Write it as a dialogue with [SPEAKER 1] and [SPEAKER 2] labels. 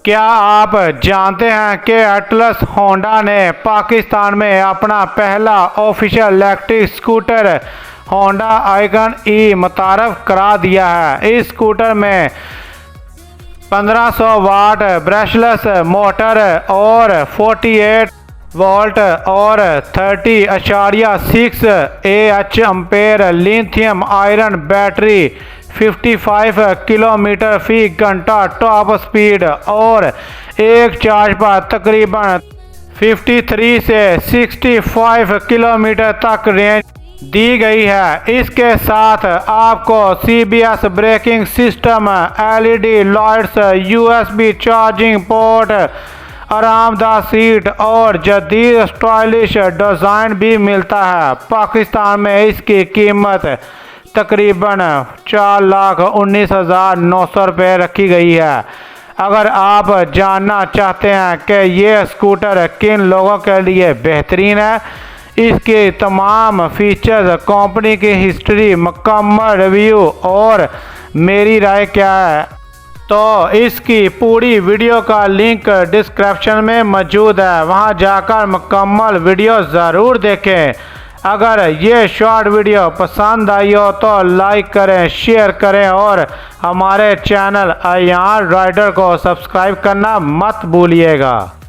[SPEAKER 1] क्या आप जानते हैं कि एटलस होंडा ने पाकिस्तान में अपना पहला official electric scooter Honda Icon E मुतारफ़ करा दिया है। इस स्कूटर में 1500 वाट ब्रशलेस मोटर और 48 वोल्ट और 30.6 ampere lithium iron battery, 55 kilometre फी घंटा टॉप स्पीड और एक चार्ज पर तकरीबन 53 से 65 किलोमीटर तक रेंज दी गई है। इसके साथ आपको CBS braking system, LED lights, USB charging port, आरामदायक सीट और जदीद स्टाइलिश डिज़ाइन भी मिलता है। पाकिस्तान में इसकी कीमत तकरीबन 4,19,900 रुपये रखी गई है। अगर आप जानना चाहते हैं कि ये स्कूटर किन लोगों के लिए बेहतरीन है, इसके तमाम फीचर्स, कंपनी की हिस्ट्री, मुकम्मल रिव्यू और मेरी राय क्या है, तो इसकी पूरी वीडियो का लिंक डिस्क्रिप्शन में मौजूद है। वहां जाकर मुकम्मल वीडियो ज़रूर देखें। अगर ये शॉर्ट वीडियो पसंद आई हो तो लाइक करें, शेयर करें और हमारे चैनल अयान राइडर को सब्सक्राइब करना मत भूलिएगा।